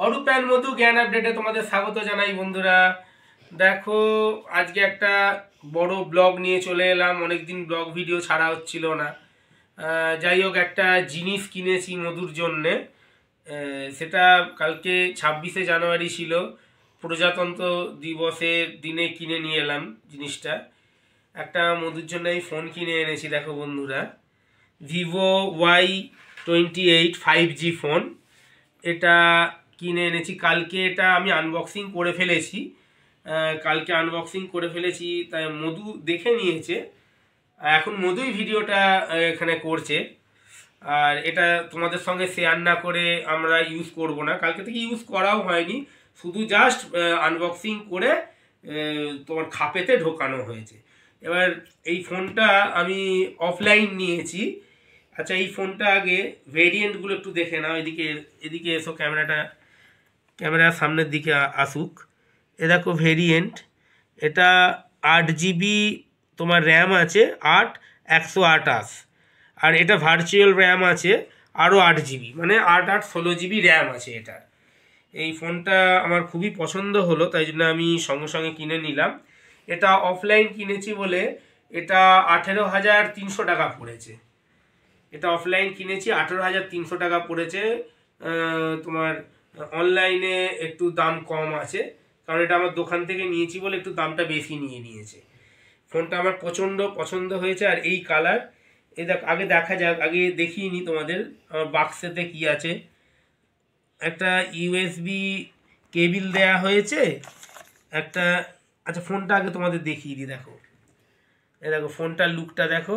Arup and মধু জ্ঞান আপডেটে তোমাদের স্বাগত জানাই বন্ধুরা। দেখো, আজকে একটা বড় ব্লগ নিয়ে চলে এলাম। অনেকদিন ব্লগ ভিডিও ছাড়া হচ্ছিল না। যাই হোক, একটা জিনিস কিনেছি মধুর জন্যে। সেটা কালকে 26শে জানুয়ারি ছিল, প্রজাতন্ত্র দিবসের দিনে কিনে নিয়ে এলাম জিনিসটা। একটা মধুর জন্য এই ফোন কিনে এনেছি। দেখো বন্ধুরা, ভিভো Y28 5G ফোন। এটা কিনে এনেছি কালকে। এটা আমি আনবক্সিং করে ফেলেছি। তাই মধু দেখে নিয়েছে। এখন মধুই ভিডিওটা এখানে করছে। আর এটা তোমাদের সঙ্গে শেয়ার না করে আমরা ইউজ করব না। কালকে থেকে ইউজ করাও হয়নি, শুধু জাস্ট আনবক্সিং করে তোমার খাপেতে ঢোকানো হয়েছে। এবার এই ফোনটা আমি অফলাইন নিয়েছি। আচ্ছা, এই ফোনটা আগে ভেরিয়েন্টগুলো একটু দেখে নাও। এদিকে এসো, ক্যামেরার সামনের দিকে আসুক। এ দেখো ভেরিয়েন্ট। এটা 8GB তোমার র্যাম আছে, 128। আর এটা ভার্চুয়াল র্যাম আছে আরও 8GB, মানে 8/16GB র্যাম আছে এটা। এই ফোনটা আমার খুবই পছন্দ হলো, তাই জন্য আমি সঙ্গে সঙ্গে কিনে নিলাম। এটা অফলাইন কিনেছি বলে এটা 18,300 টাকা পড়েছে। এটা অফলাইন কিনেছি, 18,300 টাকা পড়েছে। তোমার অনলাইনে একটু দাম কম আছে, কারণ এটা আমার দোকান থেকে নিয়েছি বলে একটু দামটা বেশি নিয়েছে। ফোনটা আমার প্রচণ্ড পছন্দ হয়েছে। আর এই কালার, আগে দেখা যাক, আগে দেখিয়ে নিই তোমাদের আমার বাক্সেতে কি আছে। একটা USB কেবিল দেয়া হয়েছে একটা। আচ্ছা, ফোনটা আগে তোমাদের দেখিয়ে দিই। দেখো, দেখো ফোনটার লুকটা দেখো।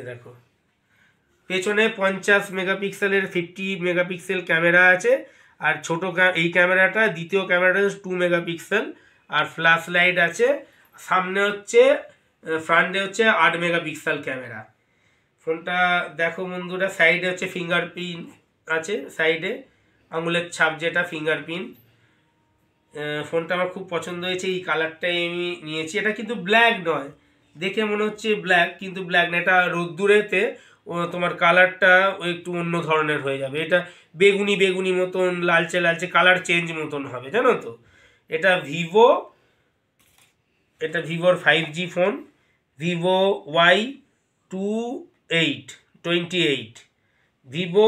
দেখো, পেছনে 50 মেগাপিক্সেলের 50 মেগাপিক্সেল ক্যামেরা আছে। আর এই ক্যামেরাটা, দ্বিতীয় ক্যামেরাটা 2 মেগাপিক্সেল। আর ফ্ল্যাশ লাইট আছে। সামনে হচ্ছে, ফ্রন্টে হচ্ছে 8 মেগাপিক্সেল ক্যামেরা। ফোনটা দেখো বন্ধুরা, সাইডে হচ্ছে ফিঙ্গারপ্রিন্ট আছে, সাইডে আঙুলের ছাপ যেটা ফিঙ্গারপ্রিন্ট। ফোনটা আমার খুব পছন্দ হয়েছে। এই কালারটাই আমি নিয়েছি। এটা কিন্তু ব্ল্যাক নয়, দেখে মনে হচ্ছে ব্ল্যাক, কিন্তু ব্ল্যাক না। এটা রোদ্দুরেতে তোমার কালারটা একটু অন্য ধরনের হয়ে যাবে। এটা বেগুনি বেগুনি মতন, লালচে লালচে কালার চেঞ্জ মতন হবে, জানো তো। এটা ভিভোর 5G phone, Vivo Y28 Vivo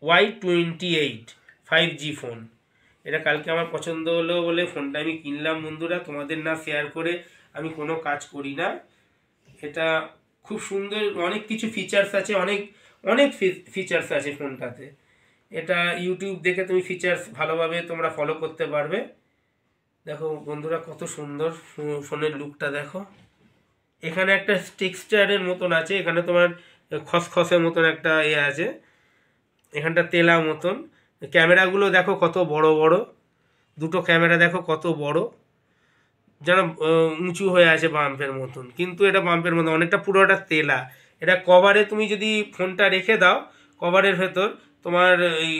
Y28 5G phone. এটা কালকে আমার পছন্দ হলো বলে ফোনটা আমি কিনলাম বন্ধুরা। তোমাদের না শেয়ার করে আমি কোনো কাজ করি না। এটা খুব সুন্দর, অনেক কিছু ফিচার্স আছে, অনেক ফিচার্স আছে ফোনটাতে। এটা ইউটিউব দেখে তুমি ফিচার্স ভালোভাবে তোমরা ফলো করতে পারবে। দেখো বন্ধুরা, কত সুন্দর ফোনের লুকটা দেখো। এখানে একটা টেক্সচারের মতন আছে, এখানে তোমার খসখসের মতন একটা আছে, এখানটা তেলা মতন। ক্যামেরাগুলো দেখো কত বড় বড়, দুটো ক্যামেরা দেখো কত বড়, যেন উঁচু হয়ে আছে বাম্পের মতন। কিন্তু এটা বাম্পের মতন অনেকটা, পুরোটা তেলা। এটা কভারে তুমি যদি ফোনটা রেখে দাও, কভারের ভেতর তোমার এই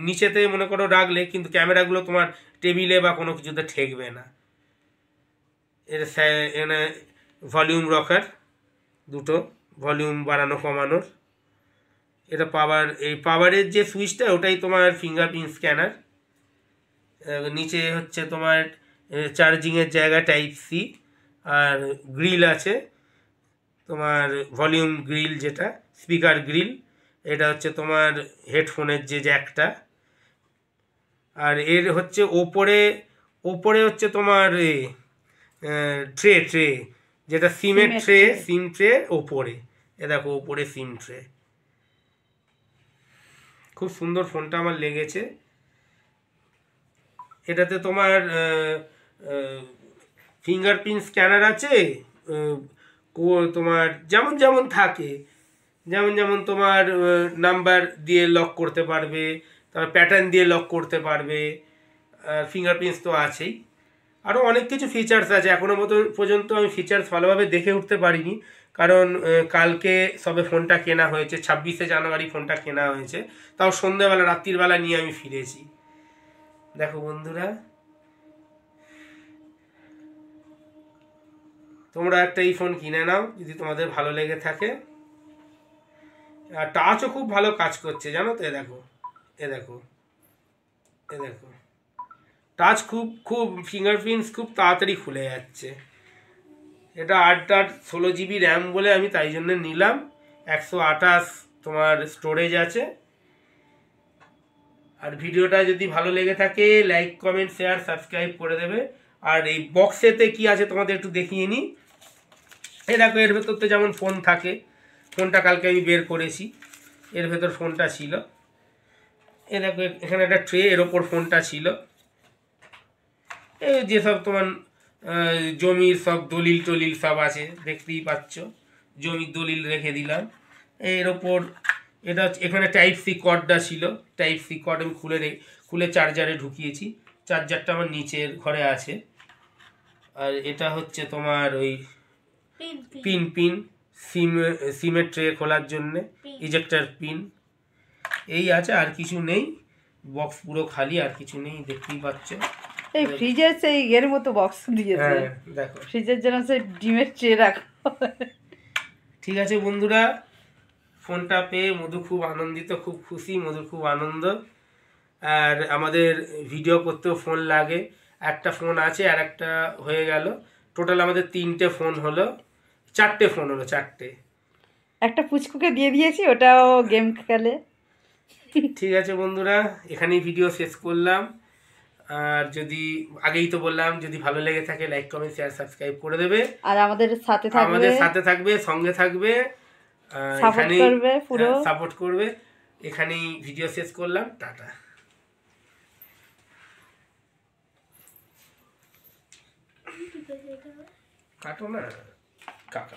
নিচেতে মনে করো রাখলে, কিন্তু ক্যামেরাগুলো তোমার টেবিলে বা কোনো কিছুতে ঠেকবে না। এখানে ভলিউম রকার, দুটো ভলিউম বাড়ানো কমানোর। এটা পাওয়ারের যে সুইচটা, ওটাই তোমার ফিঙ্গারপ্রিন্ট স্ক্যানার। নিচে হচ্ছে তোমার চার্জিংয়ের জায়গা টাইপ-C। আর গ্রিল আছে তোমার, ভলিউম গ্রিল যেটা, স্পিকার গ্রিল। এটা হচ্ছে তোমার হেডফোনের যে জ্যাকটা। আর এর হচ্ছে ওপরে হচ্ছে তোমার ট্রে, যেটা সিম ট্রে ওপরে। এ দেখো, ওপরে সিম ট্রে। খুব সুন্দর ফোনটা আমার লেগেছে। এটাতে তোমার ফিঙ্গারপ্রিন্ট স্ক্যানার আছে। তোমার যেমন যেমন থাকে, যেমন তোমার নাম্বার দিয়ে লক করতে পারবে, তারপর প্যাটার্ন দিয়ে লক করতে পারবে। ফিঙ্গারপ্রিন্টস তো আছেই, আরও অনেক কিছু ফিচার্স আছে। এখনও পর্যন্ত আমি ফিচার্স ভালোভাবে দেখে উঠতে পারিনি, কারণ কালকে সবে ফোনটা কেনা হয়েছে, 26শে জানুয়ারি ফোনটা কেনা হয়েছে। তাও সন্ধ্যেবেলা, রাত্রিবেলা নিয়ে আমি ফিরেছি। দেখো বন্ধুরা, তোমরা একটা এই ফোন কিনে নাও যদি তোমাদের ভালো লেগে থাকে। আর টাচও খুব ভালো কাজ করছে, জানো তো। দেখো, এ দেখো, এ দেখো, টাচ খুব খুব ফিঙ্গারপ্রিন্টস খুব তাড়াতাড়ি খুলে যাচ্ছে। এটা 8/16 GB র্যাম বলে আমি তাই জন্য নিলাম। 128 তোমার স্টোরেজ আছে। আর ভিডিওটা যদি ভালো লেগে থাকে লাইক কমেন্ট শেয়ার সাবস্ক্রাইব করে দেবে। আর এই বক্সেতে কি আছে তোমাদের একটু দেখিয়ে নিই। এই দেখো, এর ভেতর তো যেমন ফোন থাকে, ফোনটা কালকে আমি বের করেছি, এর ভেতর ফোনটা ছিল। এ দেখো, এখানে একটা ট্রে, এর ওপর ফোনটা ছিল। এই যেসব তোমার জমির সব দলিল টলিল সব আছে দেখতেই পাচ্ছ, জমির দলিল রেখে দিলাম। এর ওপর এটা এখানে টাইপ সি কর্ডটা ছিল, টাইপ সি কর্ড আমি খুলে চার্জারে ঢুকিয়েছি। চার্জারটা আমার নিচের ঘরে আছে। আর এটা হচ্ছে তোমার ওই পিন সিমের ট্রে খোলার জন্যে, ইজেক্টার পিন। এই আছে, আর কিছু নেই। বক্স পুরো খালি, আর কিছু নেই, দেখতেই পাচ্ছ। এই ফ্রিজের সেই এর মতো বক্স দিয়েছে, দেখো ফ্রিজের জন্য সেই ডিমের ট্রে রাখা। ঠিক আছে বন্ধুরা, ফোনটা পেয়ে মধু খুব আনন্দিত, খুব খুশি, মধুর খুব আনন্দ। আর আমাদের ভিডিও করতেও ফোন লাগে, একটা ফোন আছে আর একটা হয়ে গেল, টোটাল আমাদের 3টে ফোন হলো, 4টে ফোন হলো, 4টে। একটা পুচকুকে দিয়ে দিয়েছি, ওটাও গেম খেলে। ঠিক আছে বন্ধুরা, এখানেই ভিডিও শেষ করলাম। আর যদি আগেই তো বললাম, যদি ভালো লেগে থাকে লাইক কমেন্ট শেয়ার সাবস্ক্রাইব করে দেবে। আর আমাদের সাথে থাকবে, সঙ্গে থাকবে, সাপোর্ট করবে, পুরো সাপোর্ট করবে। এখানেই ভিডিও শেষ করলাম, টাটা। কাটো না কাকা।